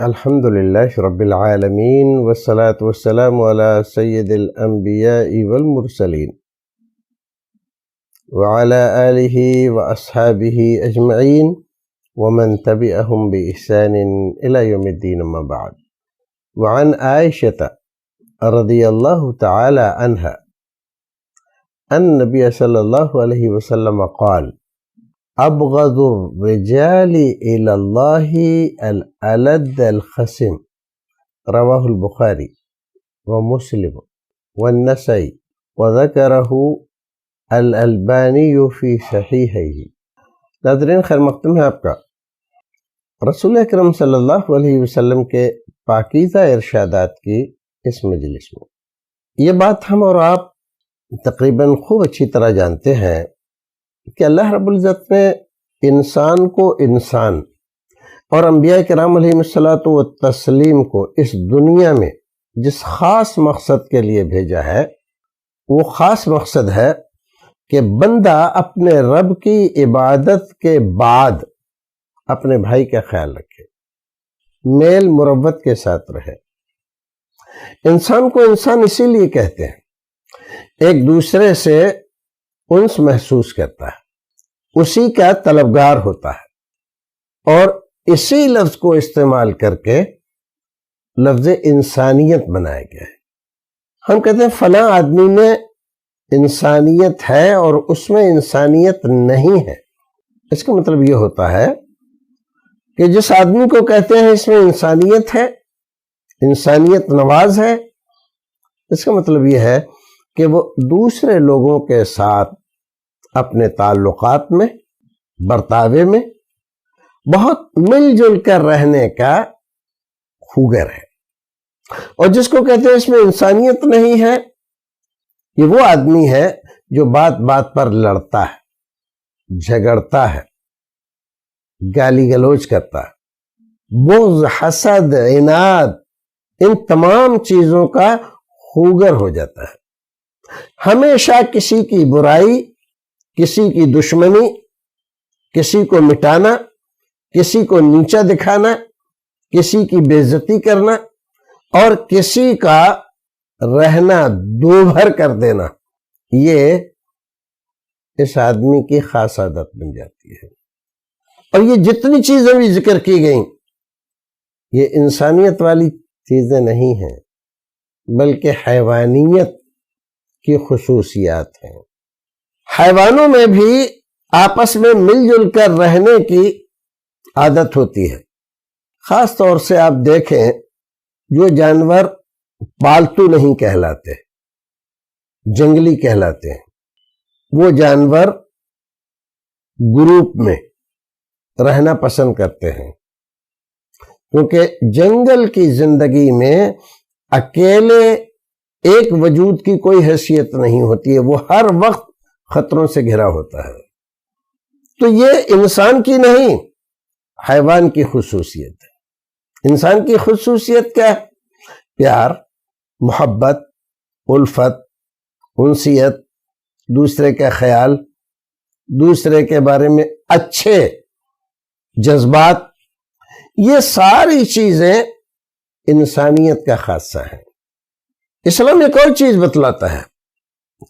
الحمد لله رب العالمين والصلاة والسلام على سيد الأنبياء والمرسلين وعلى آله وأصحابه أجمعين ومن تبعهم بإحسان إلى يوم الدين ما بعد. وعن عائشة رضي الله تعالى عنها أن النبي صلى الله عليه وسلم قال: ابغض الرجال الى اللہ الالد الخصم، رواہ البخاری ومسلم والنسائی وذکرہ الالبانی فی صحیحہ۔ ناظرین، خیر مقدم ہے آپ کا۔ رسول اکرم صلی اللہ علیہ وسلم کے پاکیزہ ارشادات کی اس مجلس میں یہ بات ہم اور آپ تقریباً خوب اچھی طرح جانتے ہیں کہ اللہ رب العزت نے انسان کو انسان اور انبیاء کرام علیہ الصلوۃ والتسلیم کو اس دنیا میں جس خاص مقصد کے لیے بھیجا ہے، وہ خاص مقصد ہے کہ بندہ اپنے رب کی عبادت کے بعد اپنے بھائی کا خیال رکھے، میل مروت کے ساتھ رہے۔ انسان کو انسان اسی لیے کہتے ہیں، ایک دوسرے سے انس محسوس کرتا ہے، اسی کا طلبگار ہوتا ہے، اور اسی لفظ کو استعمال کر کے لفظ انسانیت بنایا گیا ہے۔ ہم کہتے ہیں فلاں آدمی میں انسانیت ہے اور اس میں انسانیت نہیں ہے۔ اس کا مطلب یہ ہوتا ہے کہ جس آدمی کو کہتے ہیں اس میں انسانیت ہے، انسانیت نواز ہے، اس کا مطلب یہ ہے کہ وہ دوسرے لوگوں کے ساتھ اپنے تعلقات میں، برتاوے میں بہت مل جل کر رہنے کا خوگر ہے۔ اور جس کو کہتے ہیں اس میں انسانیت نہیں ہے، یہ وہ آدمی ہے جو بات بات پر لڑتا ہے، جھگڑتا ہے، گالی گلوچ کرتا ہے، بغض، حسد، عناد، ان تمام چیزوں کا خوگر ہو جاتا ہے۔ ہمیشہ کسی کی برائی، کسی کی دشمنی، کسی کو مٹانا، کسی کو نیچا دکھانا، کسی کی بے عزتی کرنا اور کسی کا رہنا دوبھر کر دینا، یہ اس آدمی کی خاص عادت بن جاتی ہے۔ اور یہ جتنی چیزیں بھی ذکر کی گئیں، یہ انسانیت والی چیزیں نہیں ہیں، بلکہ حیوانیت کی خصوصیات ہیں۔ حیوانوں میں بھی آپس میں مل جل کر رہنے کی عادت ہوتی ہے۔ خاص طور سے آپ دیکھیں، جو جانور پالتو نہیں کہلاتے، جنگلی کہلاتے ہیں، وہ جانور گروپ میں رہنا پسند کرتے ہیں، کیونکہ جنگل کی زندگی میں اکیلے ایک وجود کی کوئی حیثیت نہیں ہوتی ہے، وہ ہر وقت خطروں سے گھرا ہوتا ہے۔ تو یہ انسان کی نہیں، حیوان کی خصوصیت ہے۔ انسان کی خصوصیت کیا ہے؟ پیار، محبت، الفت، انسیت، دوسرے کا خیال، دوسرے کے بارے میں اچھے جذبات، یہ ساری چیزیں انسانیت کا خاصہ ہیں۔ اسلام ایک اور چیز بتلاتا ہے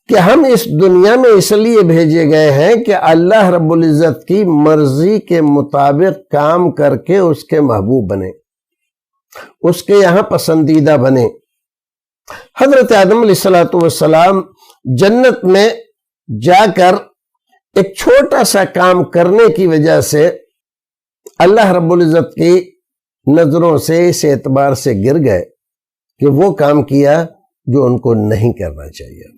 کہ ہم اس دنیا میں اس لیے بھیجے گئے ہیں کہ اللہ رب العزت کی مرضی کے مطابق کام کر کے اس کے محبوب بنے، اس کے یہاں پسندیدہ بنے۔ حضرت آدم علیہ السلام جنت میں جا کر ایک چھوٹا سا کام کرنے کی وجہ سے اللہ رب العزت کی نظروں سے اس اعتبار سے گر گئے کہ وہ کام کیا جو ان کو نہیں کرنا چاہیے۔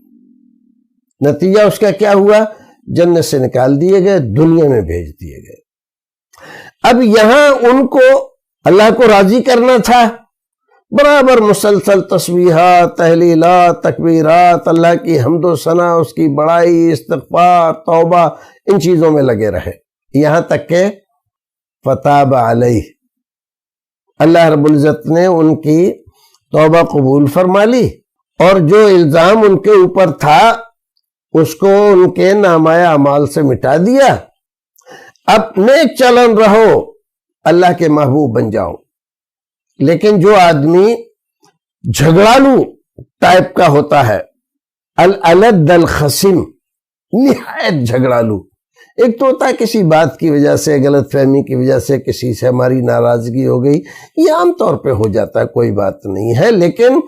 نتیجہ اس کا کیا ہوا؟ جنت سے نکال دیے گئے، دنیا میں بھیج دیے گئے۔ اب یہاں ان کو اللہ کو راضی کرنا تھا، برابر مسلسل تسبیحات، تحلیلات، تکبیرات، اللہ کی حمد و ثنا، اس کی بڑائی، استغفار، توبہ، ان چیزوں میں لگے رہے، یہاں تک کہ فتاب علیہ، اللہ رب العزت نے ان کی توبہ قبول فرما لی، اور جو الزام ان کے اوپر تھا اس کو ان کے نامہ اعمال سے مٹا دیا۔ اب نیک چلن رہو، اللہ کے محبوب بن جاؤ۔ لیکن جو آدمی جھگڑالو ٹائپ کا ہوتا ہے، الالد الخصم، نہایت جھگڑالو، ایک تو ہوتا ہے کسی بات کی وجہ سے، غلط فہمی کی وجہ سے کسی سے ہماری ناراضگی ہو گئی، یہ عام طور پہ ہو جاتا ہے، کوئی بات نہیں ہے، لیکن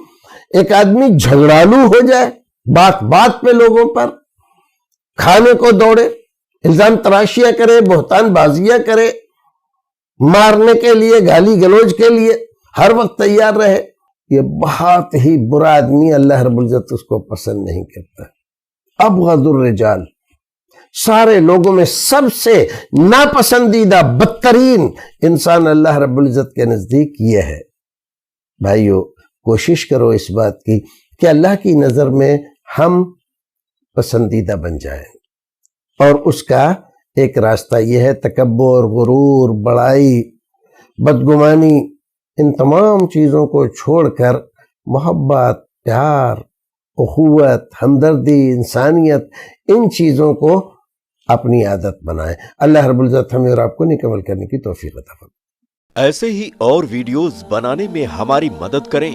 ایک آدمی جھگڑالو ہو جائے، بات بات پہ لوگوں پر کھانے کو دوڑے، الزام تراشیاں کرے، بہتان بازیاں کرے، مارنے کے لیے، گالی گلوچ کے لیے ہر وقت تیار رہے، یہ بہت ہی برا آدمی، اللہ رب العزت اس کو پسند نہیں کرتا۔ ابغض الرجال، سارے لوگوں میں سب سے ناپسندیدہ بدترین انسان اللہ رب العزت کے نزدیک یہ ہے۔ بھائیو، کوشش کرو اس بات کی کہ اللہ کی نظر میں ہم پسندیدہ بن جائیں، اور اس کا ایک راستہ یہ ہے تکبر، غرور، بڑائی، بدگمانی، ان تمام چیزوں کو چھوڑ کر محبت، پیار، اخوت، ہمدردی، انسانیت، ان چیزوں کو اپنی عادت بنائیں۔ اللہ رب العزت ہمیں اور آپ کو نیک عمل کرنے کی توفیق عطا فرمائے۔ ایسے ہی اور ویڈیوز بنانے میں ہماری مدد کریں۔